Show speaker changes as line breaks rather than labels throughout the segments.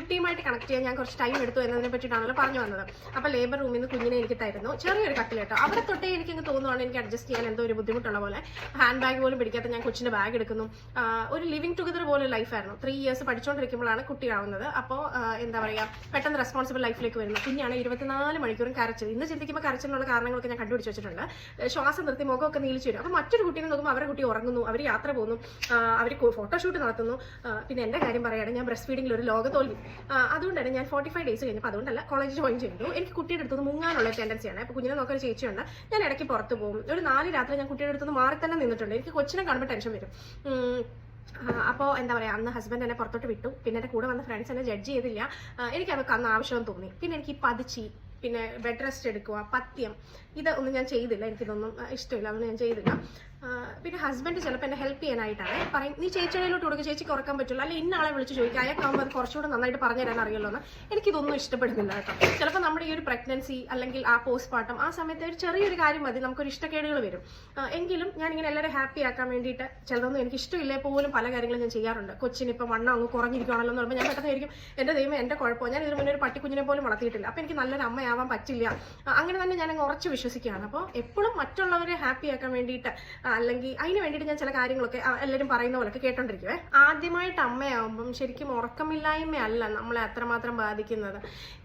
കുട്ടിയുമായിട്ട് connect ചെയ്യാൻ ഞാൻ കുറച്ച് ടൈം എടുത്തു എന്നതിനെ പറ്റിയിട്ടാണല്ലോ പറഞ്ഞു വന്നത്. അപ്പോൾ ലേബർ റൂമിൽ നിന്ന് കുഞ്ഞിനെ എനിക്ക് തരുന്നു, ചെറിയൊരു കട്ടിൽ കേട്ടോ. അവിടെ തൊട്ടേ എനിക്കങ്ങ് തോന്നുവാണ് എനിക്ക് അഡ്ജസ്റ്റ് ചെയ്യാൻ എന്തോ ഒരു ബുദ്ധിമുട്ടുള്ള പോലെ. ഹാൻഡ് ബാഗ് പോലും പിടിക്കാത്ത ഞാൻ കൊച്ചിൻ്റെ ബാഗ് എടുക്കുന്നു. ഒരു ലിവിങ് ടുഗദർ പോലെ ലൈഫായിരുന്നു. 3 years പഠിച്ചുകൊണ്ടിരിക്കുമ്പോഴാണ് കുട്ടിയാവുന്നത്. അപ്പോൾ എന്താ പറയുക, പെട്ടെന്ന് റെസ്പോൺസിബിൾ ലൈഫിലേക്ക് വരുന്നു. കുഞ്ഞാണ് 24 മണിക്കൂറും കരച്ചത്. ഇന്ന് ചിന്തിക്കുമ്പോൾ കരച്ചിലുള്ള കാരണങ്ങളൊക്കെ ഞാൻ കണ്ടുപിടിച്ച് വെച്ചിട്ടുണ്ട്. ശ്വാസം നിർത്തി മുഖമൊക്കെ നീലിച്ചു വരും. അപ്പോൾ മറ്റൊരു കുട്ടീനെ നോക്കുമ്പോൾ അവരുടെ കുട്ടി ഉറങ്ങുന്നു, അവർ യാത്ര പോകുന്നു, അവർ ഫോട്ടോഷൂട്ട് നടത്തുന്നു. പിന്നെ എൻ്റെ കാര്യം പറയുകയാണ്, ഞാൻ ബ്രസ്റ്റ് ഫീഡിങ്ങിൽ ഒരു ലോക തോൽവി. അതുകൊണ്ടാണ് ഞാൻ 45 days കഴിഞ്ഞപ്പോൾ അതുകൊണ്ടല്ല കോളേജ് ജോയിൻ ചെയ്തു. എനിക്ക് കുട്ടിയുടെ അടുത്തുനിന്ന് മുങ്ങാനുള്ള ടെൻഡൻസിയാണ്. അപ്പോൾ കുഞ്ഞിനെ നോക്കാൻ ചേച്ചിയുണ്ട്, ഞാൻ ഇടയ്ക്ക് പുറത്ത് പോകും. ഒരു 4 രാത്രി ഞാൻ കുട്ടിയുടെ അടുത്തുനിന്ന് മാറി തന്നെ നിന്നിട്ടുണ്ട്. എനിക്ക് കൊച്ചിനെ കാണുമ്പോൾ ടെൻഷൻ വരും. അപ്പോൾ എന്താ പറയുക, അന്ന് ഹസ്ബൻഡ് എന്നെ പുറത്തോട്ട് വിട്ടു. പിന്നെ എൻ്റെ കൂടെ വന്ന ഫ്രണ്ട്സ് എന്നെ ജഡ്ജ് ചെയ്തില്ല. എനിക്കതൊക്കെ അന്ന് ആവശ്യമെന്ന് തോന്നി. പിന്നെ എനിക്ക് ഈ പതിച്ചി, പിന്നെ ബെഡ് റെസ്റ്റ് എടുക്കുക, പഥ്യം, ഇതൊന്നും ഞാൻ ചെയ്തില്ല. എനിക്കിതൊന്നും ഇഷ്ടമില്ല, അതൊന്നും ഞാൻ ചെയ്തില്ല. പിന്നെ ഹസ്ബൻഡ് ചിലപ്പോൾ എന്നെ ഹെൽപ്പ് ചെയ്യാനായിട്ടാണ് പറയും, നീ ചേച്ചിയിലോട്ട് കൊടുക്കുക, ചേച്ചിക്ക് ഉറക്കാൻ പറ്റുള്ളൂ, അല്ലെ ഇന്ന ആളെ വിളിച്ച് ചോദിക്കുക, അയാൾക്കാവുമ്പോൾ അത് കുറച്ചുകൂടെ നന്നായിട്ട് പറഞ്ഞു തരാൻ അറിയുമല്ലോ എന്ന്. എനിക്കിതൊന്നും ഇഷ്ടപ്പെടുന്നില്ല കേട്ടോ. ചിലപ്പോൾ നമ്മുടെ ഈ ഒരു പ്രഗ്നൻസി അല്ലെങ്കിൽ ആ പോസ്റ്റ്മോർട്ടം ആ സമയത്ത് ഒരു ചെറിയൊരു കാര്യം മതി, നമുക്കൊരു ഇഷ്ടക്കേടുകൾ വരും. എങ്കിലും ഞാനിങ്ങനെ എല്ലാവരും ഹാപ്പി ആക്കാൻ വേണ്ടിയിട്ട് ചിലതൊന്നും എനിക്ക് ഇഷ്ടമില്ലേ പോലും പല കാര്യങ്ങളും ഞാൻ ചെയ്യാറുണ്ട്. കൊച്ചിനിപ്പോൾ വണ്ണം അങ്ങ് കുറഞ്ഞിരിക്കുകയാണല്ലോ എന്ന് പറയുമ്പോൾ ഞാൻ പെട്ടെന്ന് ആയിരിക്കും, എൻ്റെ ദൈവം എൻ്റെ കുഴപ്പം, ഞാൻ ഇതിന് മുന്നേ ഒരു പട്ടിക്കുഞ്ഞിനെ പോലും വളർത്തിയിട്ടില്ല, അപ്പോൾ എനിക്ക് നല്ലൊരു അമ്മയാവാൻ പറ്റില്ല. അങ്ങനെ തന്നെ ഞാൻ അങ്ങ് ഉറച്ച് വിശ്വസിക്കുകയാണ്. അപ്പോൾ എപ്പോഴും മറ്റുള്ളവരെ ഹാപ്പി ആക്കാൻ വേണ്ടിയിട്ട് അല്ലെങ്കിൽ അതിന് വേണ്ടിയിട്ട് ഞാൻ ചില കാര്യങ്ങളൊക്കെ എല്ലാവരും പറയുന്ന പോലൊക്കെ കേട്ടോണ്ടിരിക്കുവേ. ആദ്യമായിട്ട് അമ്മയാവുമ്പം ശരിക്കും ഉറക്കമില്ലായ്മയല്ല നമ്മളെ അത്രമാത്രം ബാധിക്കുന്നത്.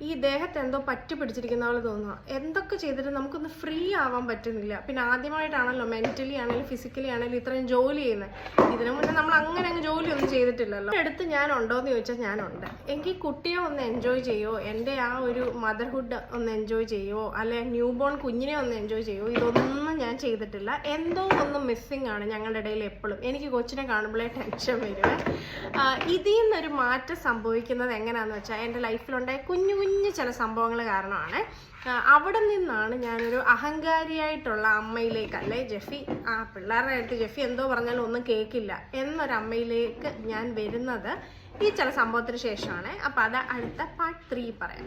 ഈ ദേഹത്ത് എന്തോ പറ്റി പിടിച്ചിരിക്കുന്ന പോലെ തോന്നുക. എന്തൊക്കെ ചെയ്തിട്ട് നമുക്കൊന്ന് ഫ്രീ ആവാൻ പറ്റുന്നില്ല. പിന്നെ ആദ്യമായിട്ടാണല്ലോ മെന്റലി ആണെങ്കിലും ഫിസിക്കലി ആണെങ്കിലും ഇത്രയും ജോലി ചെയ്യുന്നത്. ഇതിനു മുന്നേ നമ്മൾ അങ്ങനെ അങ്ങ് ജോലിയൊന്നും ചെയ്തിട്ടില്ലല്ലോ. അടുത്ത് ഞാൻ ഉണ്ടോയെന്ന് ചോദിച്ചാൽ ഞാനുണ്ട്. എങ്കിൽ കുട്ടിയെ ഒന്ന് എൻജോയ് ചെയ്യുമോ, എൻ്റെ ആ ഒരു മദർഹുഡ് ഒന്ന് എൻജോയ് ചെയ്യുമോ, അല്ലെ ന്യൂ ബോൺ കുഞ്ഞിനെ ഒന്ന് എൻജോയ് ചെയ്യുമോ, ഇതൊന്നും ഞാൻ ചെയ്തിട്ടില്ല. എന്തോ ഒന്ന് മിസ്സിംഗ് ആണ് ഞങ്ങളുടെ ഇടയിൽ എപ്പോഴും. എനിക്ക് കൊച്ചിനെ കാണുമ്പോഴേ ടെൻഷൻ വരുവേ. ഇതിൽ നിന്നൊരു മാറ്റം സംഭവിക്കുന്നത് എങ്ങനെയാണെന്ന് വെച്ചാൽ എൻ്റെ ലൈഫിലുണ്ടായ കുഞ്ഞു കുഞ്ഞു ചില സംഭവങ്ങൾ കാരണമാണ്. അവിടെ നിന്നാണ് ഞാനൊരു അഹങ്കാരിയായിട്ടുള്ള അമ്മയിലേക്ക്, അല്ലേ ജെഫി പിള്ളേരുടെ അടുത്ത് ജെഫി എന്തോ പറഞ്ഞാലും ഒന്നും കേൾക്കില്ല എന്നൊരമ്മയിലേക്ക് ഞാൻ വരുന്നത് ഈ ചില സംഭവത്തിന് ശേഷമാണ്. അപ്പോൾ അത് അടുത്ത പാർട്ട് 3 പറയാം.